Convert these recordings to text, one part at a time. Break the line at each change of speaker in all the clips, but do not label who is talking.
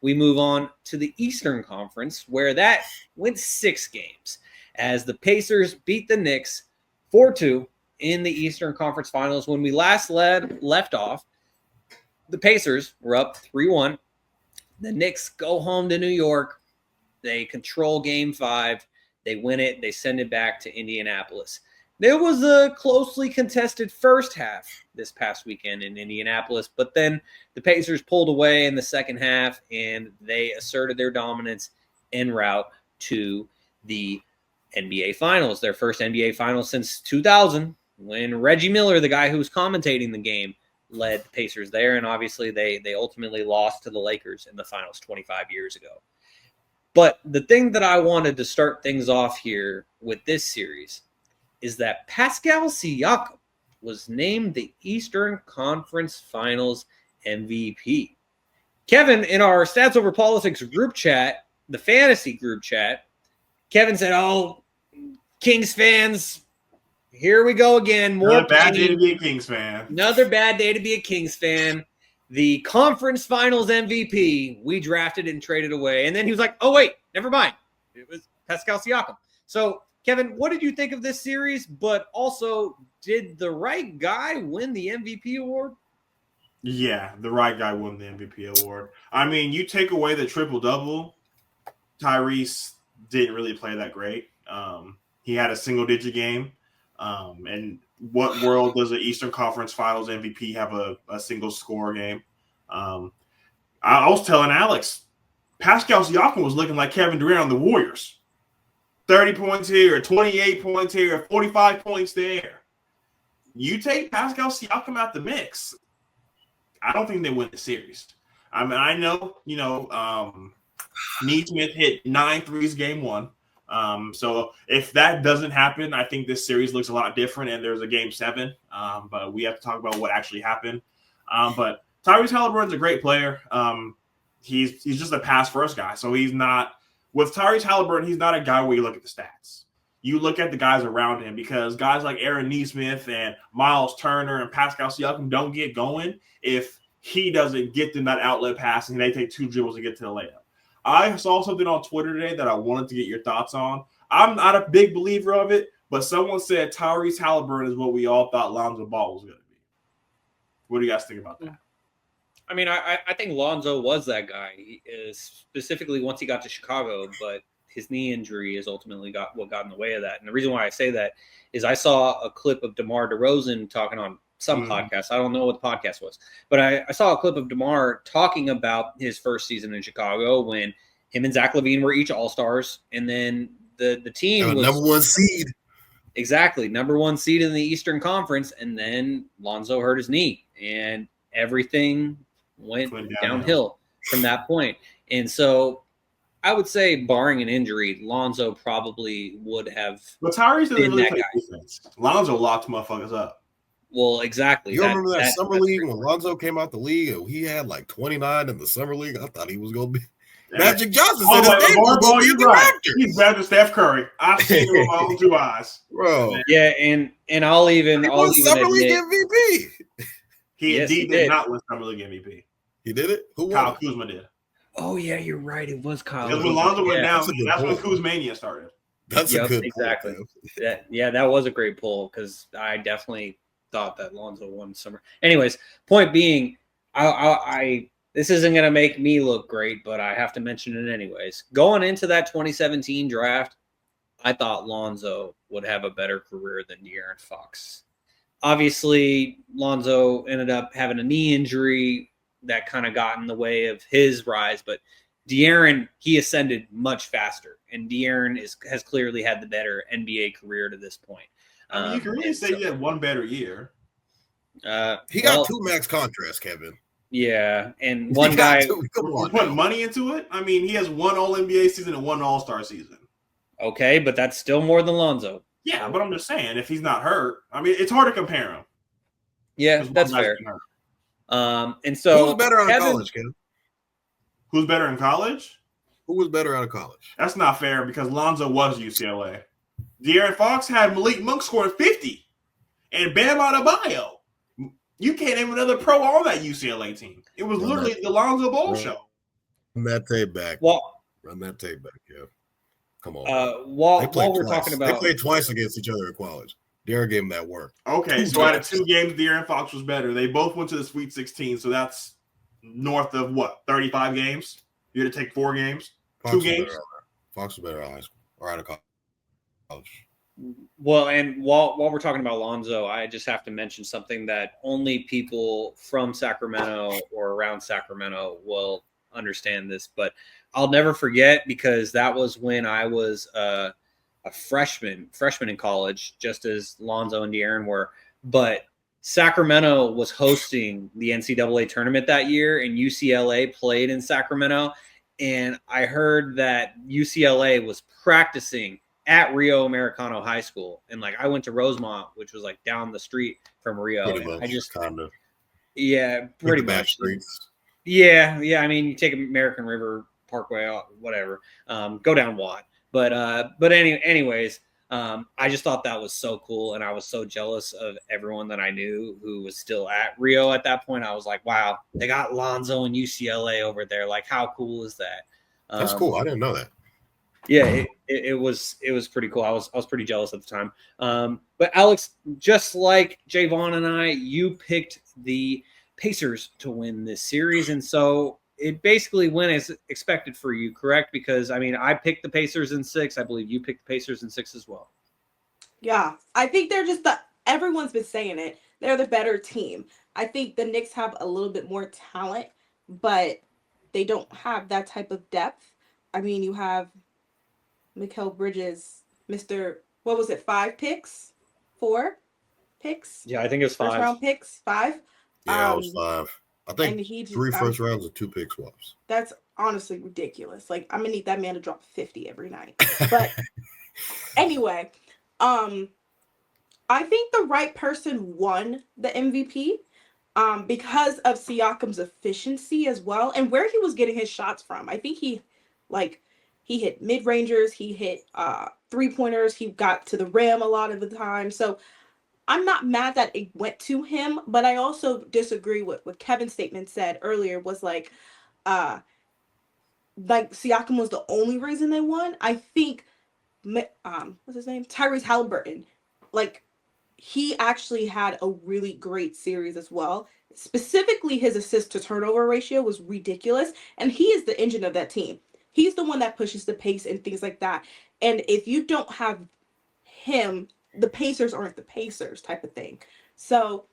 we move on to the Eastern Conference, where that went 6 games as the Pacers beat the Knicks 4-2 in the Eastern Conference Finals. When we last left off, the Pacers were up 3-1. The Knicks go home to New York. They control Game 5. They win it. They send it back to Indianapolis. There was a closely contested first half this past weekend in Indianapolis, but then the Pacers pulled away in the second half, and they asserted their dominance en route to the NBA Finals, their first NBA Finals since 2000, when Reggie Miller, the guy who was commentating the game, led the Pacers there, and obviously they ultimately lost to the Lakers in the Finals 25 years ago. But the thing that I wanted to start things off here with this series is that Pascal Siakam was named the Eastern Conference Finals MVP. Kevin, in our Stats Over Politics group chat, the fantasy group chat, Kevin said, "Oh, Kings fans, here we go again.
Another bad day to be a Kings fan.
Another bad day to be a Kings fan. The Conference Finals MVP, we drafted and traded away." And then he was like, "Oh, wait, never mind. It was Pascal Siakam." So, Kevin, what did you think of this series? But also, did the right guy win the MVP award?
Yeah, the right guy won the MVP award. I mean, you take away the triple-double, Tyrese didn't really play that great. He had a single-digit game. And what world does the Eastern Conference Finals MVP have a single-score game? I was telling Alex, Pascal Siakam was looking like Kevin Durant on the Warriors. 30 points here, 28 points here, 45 points there. You take Pascal Siakam out the mix, I don't think they win the series. I mean, I know, Neesmith hit 9 threes game 1. So if that doesn't happen, I think this series looks a lot different, and there's a game 7. But we have to talk about what actually happened. But Tyrese Halliburton's a great player. He's just a pass first guy. So he's not with Tyrese Halliburton. He's not a guy where you look at the stats. You look at the guys around him, because guys like Aaron Neesmith and Miles Turner and Pascal Siakam don't get going if he doesn't get them that outlet pass and they take 2 dribbles to get to the layup. I saw something on Twitter today that I wanted to get your thoughts on. I'm not a big believer of it, but someone said Tyrese Halliburton is what we all thought Lonzo Ball was going to be. What do you guys think about that?
I mean, I think Lonzo was that guy, specifically once he got to Chicago, but his knee injury is ultimately what got in the way of that. And the reason why I say that is I saw a clip of DeMar DeRozan talking on some podcast. I don't know what the podcast was, but I saw a clip of DeMar talking about his first season in Chicago when him and Zach LaVine were each All-Stars, and then the team was
number 1 seed.
Exactly, number 1 seed in the Eastern Conference, and then Lonzo hurt his knee, and everything went downhill from that point. And so I would say, barring an injury, Lonzo probably would have.
But Tyrese doesn't really play defense. Lonzo locks motherfuckers up.
Well, exactly.
You remember that summer league when Lonzo came out the league and he had like 29 in the summer league? I thought he was going to be. Magic Johnson said his name was going to be the director.
He's better than Steph Curry. I've seen him with my own 2 eyes.
Bro.
Yeah, and I'll even
Summer League MVP.
He indeed did not win Summer League MVP.
He did it? Who won?
Kyle Kuzma did.
Oh, yeah, you're right. It was Kyle.
Because when Lonzo went down, that's when Kuzmania started.
That's a good
exactly. That was a great pull, because I definitely thought that Lonzo won summer. Anyways, point being, I this isn't going to make me look great, but I have to mention it anyways. Going into that 2017 draft, I thought Lonzo would have a better career than De'Aaron Fox. Obviously, Lonzo ended up having a knee injury that kind of got in the way of his rise, but De'Aaron, he ascended much faster, and De'Aaron has clearly had the better NBA career to this point.
I mean, you can really say he had one better year.
He got 2 max contracts, Kevin.
Yeah, and one guy
put money into it. I mean, he has 1 All-NBA season and 1 All-Star season.
Okay, but that's still more than Lonzo.
Yeah, but I'm just saying, if he's not hurt, I mean, it's hard to compare him.
Yeah, that's fair. And so
who's better out of college, Kevin?
Who's better in college?
Who was better out of college?
That's not fair, because Lonzo was UCLA. De'Aaron Fox had Malik Monk scoring 50 and Bam Adebayo. You can't name another pro on that UCLA team. It was literally the Lonzo Ball show.
that tape back.
Well,
Run that tape back. Yeah. Come on. Man.
While we're talking about,
they played twice against each other in college. Darren gave him that work.
Okay, so out of 2 games, De'Aaron Fox was better. They both went to the Sweet 16, so that's north of what, 35 games? You had to take 4 games,
Fox
2 games.
Fox was better out of high school or out of college.
Well, and while we're talking about Lonzo, I just have to mention something that only people from Sacramento or around Sacramento will understand this, but I'll never forget because that was when I was a freshman in college, just as Lonzo and De'Aaron were. But Sacramento was hosting the NCAA tournament that year, and UCLA played in Sacramento. And I heard that UCLA was practicing at Rio Americano High School. And like I went to Rosemont, which was like down the street from Rio.
Pretty much,
I just
kind of.
Yeah, pretty much.
Streets.
Yeah. I mean, you take American River Parkway, whatever. Go down Watt. But anyways, I just thought that was so cool, and I was so jealous of everyone that I knew who was still at Rio at that point. I was like, wow, they got Lonzo and UCLA over there. Like, how cool is that?
That's cool. I didn't know that.
Yeah, it was pretty cool. I was pretty jealous at the time. But Alex, just like Jaevon and I, you picked the Pacers to win this series, and so it basically went as expected for you, correct? Because I mean, I picked the Pacers in 6. I believe you picked the Pacers in 6 as well.
Yeah, I think they're just everyone's been saying it. They're the better team. I think the Knicks have a little bit more talent, but they don't have that type of depth. I mean, you have Mikal Bridges, what was it, 5 picks? 4 picks?
Yeah, I think it was 5.
First round picks, 5?
Yeah, it was 5. I think 3 first rounds and 2 pick swaps.
That's honestly ridiculous. Like, I'm gonna need that man to drop 50 every night. But anyway, I think the right person won the MVP because of Siakam's efficiency as well, and where he was getting his shots from. I think he hit mid-rangers, he hit 3-pointers, he got to the rim a lot of the time. So I'm not mad that it went to him, but I also disagree with what Kevin's statement said earlier was like Siakam was the only reason they won. I think what's his name? Tyrese Halliburton. Like, he actually had a really great series as well. Specifically, his assist to turnover ratio was ridiculous, and he is the engine of that team. He's the one that pushes the pace and things like that. And if you don't have him, the Pacers aren't the Pacers type of thing. So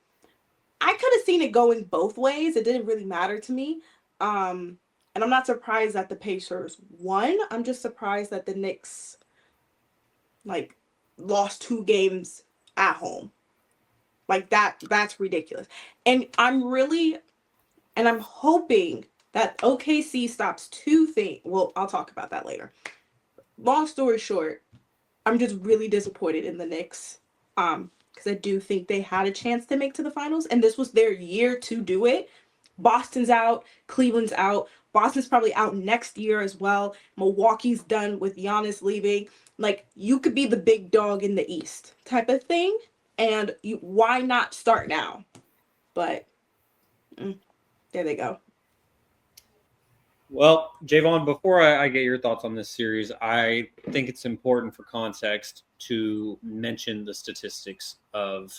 I could have seen it going both ways. It didn't really matter to me. And I'm not surprised that the Pacers won. I'm just surprised that the Knicks lost 2 games at home. Like that's ridiculous. And I'm hoping that OKC stops 2 things. Well, I'll talk about that later. Long story short, I'm just really disappointed in the Knicks. Because I do think they had a chance to make to the finals, and this was their year to do it. Boston's out, Cleveland's out. Boston's probably out next year as well. Milwaukee's done with Giannis leaving. Like, you could be the big dog in the East type of thing. And why not start now? But there they go.
Well, Jaevon, before I get your thoughts on this series, I think it's important for context to mention the statistics of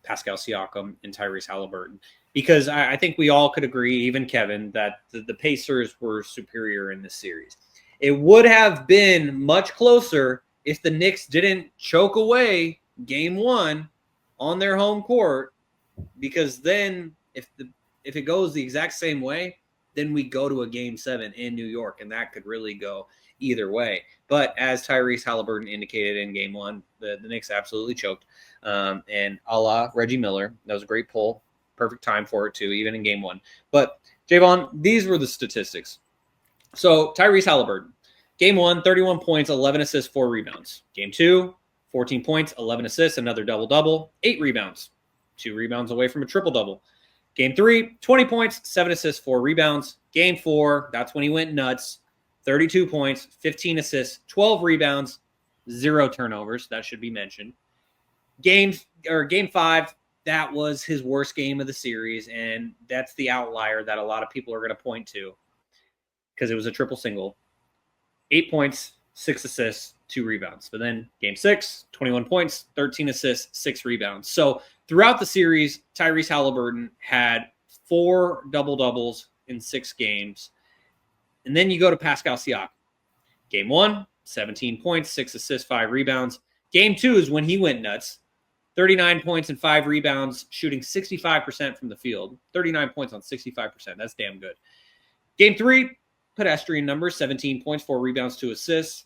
Pascal Siakam and Tyrese Halliburton, because I think we all could agree, even Kevin, that the Pacers were superior in this series. It would have been much closer if the Knicks didn't choke away Game 1 on their home court, because then if it goes the exact same way, then we go to a Game 7 in New York, and that could really go either way. But as Tyrese Halliburton indicated in Game 1, the Knicks absolutely choked. And a la Reggie Miller, that was a great pull. Perfect time for it, too, even in Game 1. But, Jaevon, these were the statistics. So, Tyrese Halliburton, Game 1, 31 points, 11 assists, 4 rebounds. Game 2, 14 points, 11 assists, another double-double, 8 rebounds. 2 rebounds away from a triple-double. Game 3, 20 points, 7 assists, 4 rebounds. Game 4, that's when he went nuts. 32 points, 15 assists, 12 rebounds, 0 turnovers. That should be mentioned. Game 5, that was his worst game of the series, and that's the outlier that a lot of people are going to point to. because it was a triple single. 8 points, 6 assists, 2 rebounds. But then game 6, 21 points, 13 assists, 6 rebounds. So throughout the series, Tyrese Halliburton had 4 double-doubles in 6 games. And then you go to Pascal Siakam. Game 1, 17 points, 6 assists, 5 rebounds. Game 2 is when he went nuts. 39 points and 5 rebounds, shooting 65% from the field. 39 points on 65%. That's damn good. Game 3, pedestrian numbers, 17 points, 4 rebounds, 2 assists.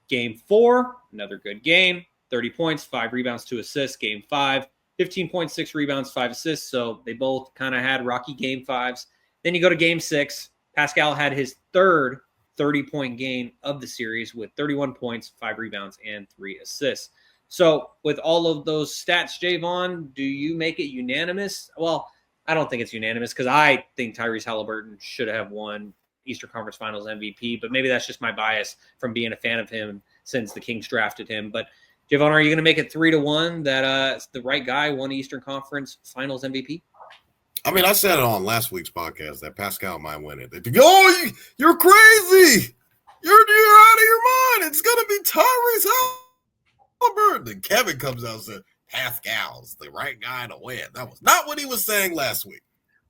Game 4, another good game. 30 points, 5 rebounds, 2 assists. Game 5, 15 points, 6 rebounds, 5 assists. So they both kind of had rocky game 5s. Then you go to game 6. Pascal had his third 30-point game of the series with 31 points, 5 rebounds, and 3 assists. So with all of those stats, Jaevon, do you make it unanimous? Well, I don't think it's unanimous because I think Tyrese Halliburton should have won Eastern Conference Finals MVP, but maybe that's just my bias from being a fan of him since the Kings drafted him. But Jaevon, are you going to make it 3-1 that the right guy won Eastern Conference Finals MVP?
I mean, I said it on last week's podcast that Pascal might win it. Oh, you're crazy. You're out of your mind. It's going to be Tyrese Halliburton. And Kevin comes out and said, Pascal's the right guy to win. That was not what he was saying last week.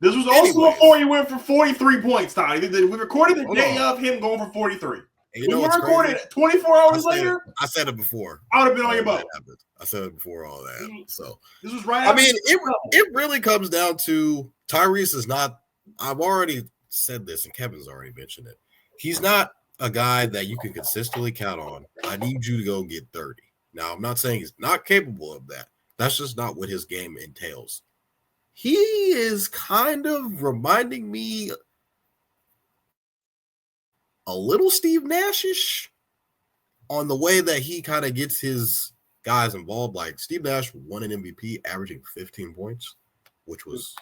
This was also before he went for 43 points, Ty. We recorded the day of him going for 43.
And you know what's
recorded
crazy?
24 hours later.
I said it before.
I would have been on your boat.
I said it before all that. So
this was right.
I mean, it really comes down to Tyrese is not. I've already said this, and Kevin's already mentioned it. He's not a guy that you can consistently count on. I need you to go get 30. Now, I'm not saying he's not capable of that. That's just not what his game entails. He is kind of reminding me a little Steve Nash-ish on the way that he kind of gets his guys involved. Like Steve Nash won an MVP averaging 15 points, which was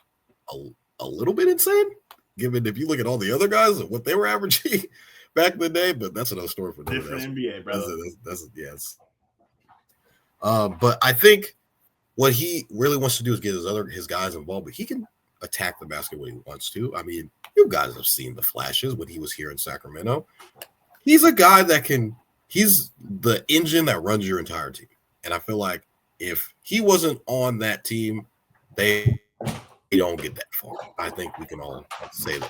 a little bit insane, given if you look at all the other guys and what they were averaging back in the day. But that's another story for
different NBA, brother.
Yes. But I think what he really wants to do is get his guys involved, but he can attack the basket when he wants to. I mean, you guys have seen the flashes when he was here in Sacramento. He's a guy he's the engine that runs your entire team. And I feel like if he wasn't on that team, they don't get that far. I think we can all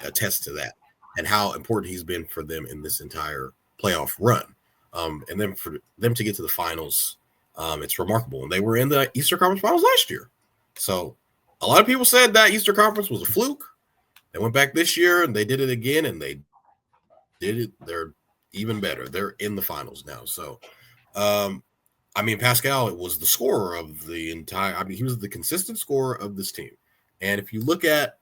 attest to that and how important he's been for them in this entire playoff run. And then for them to get to the finals, it's remarkable. And they were in the Eastern Conference Finals last year. So a lot of people said that Eastern Conference was a fluke. They went back this year and they did it again, and they did it. They're even better. They're in the finals now. So, I mean, Pascal was the scorer of the entire – I mean, he was the consistent scorer of this team. And if you look at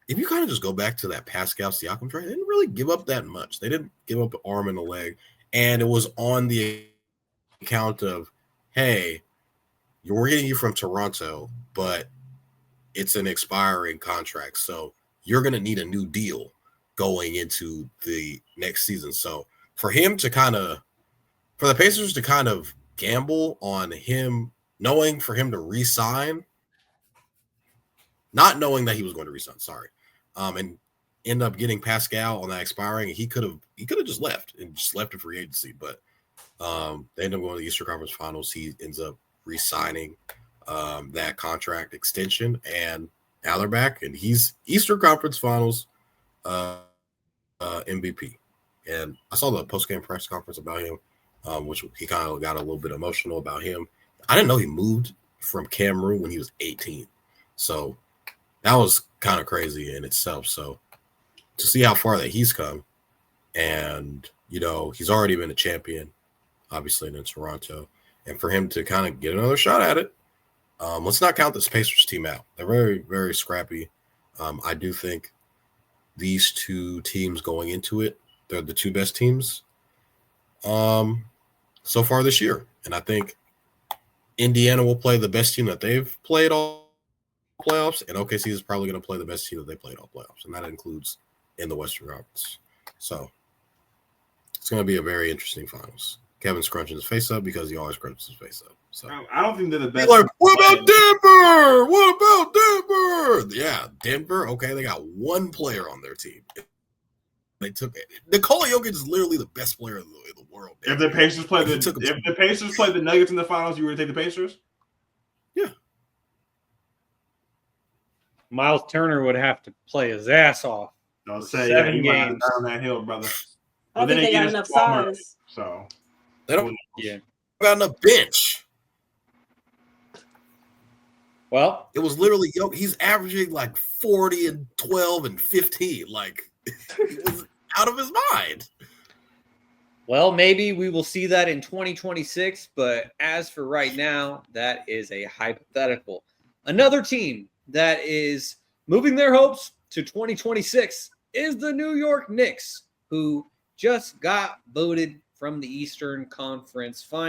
if you kind of just go back to that Pascal Siakam trade, they didn't really give up that much. They didn't give up an arm and a leg. And it was on the account of, hey, we're getting you from Toronto, but it's an expiring contract. So you're going to need a new deal going into the next season. So for the Pacers to kind of gamble on him, knowing for him to re-sign, not knowing that he was going to re-sign, and end up getting Pascal on that expiring, he could have just left in free agency, but they end up going to the Eastern Conference Finals. He ends up re-signing that contract extension, and now they're back, and he's Eastern Conference Finals MVP. And I saw the post-game press conference about him, which he kind of got a little bit emotional about him. I didn't know he moved from Cameroon when he was 18. So that was kind of crazy in itself. So to see how far that he's come, and, he's already been a champion, obviously, in Toronto, and for him to kind of get another shot at it, let's not count this Pacers team out. They're very, very scrappy. I do think these two teams going into it, they're the two best teams so far this year. And I think Indiana will play the best team that they've played all playoffs, and OKC is probably going to play the best team that they played all playoffs, and that includes in the Western Conference. So it's going to be a very interesting finals. Kevin's crunching his face up because he always crunches his face up. So
I don't think they're the best.
Like, what about Denver? What about Denver? Yeah, Denver. Okay, they got one player on their team. They took it. Nikola Jokic is literally the best player in the world.
If the Pacers play
He took him
if the Pacers play the Nuggets in the finals, you would take the Pacers?
Yeah.
Miles Turner would have to play his ass off.
Don't
For
say
7
you might have
games.
down that hill, brother.
I don't think they got enough size.
So
They don't
Yeah.
got enough bench.
Well,
It was literally he's averaging like 40 and 12 and 15. Like he was out of his mind.
well, maybe we will see that in 2026, but as for right now, that is a hypothetical. Another team that is moving their hopes to 2026 is the New York Knicks, who just got voted from the Eastern Conference Finals.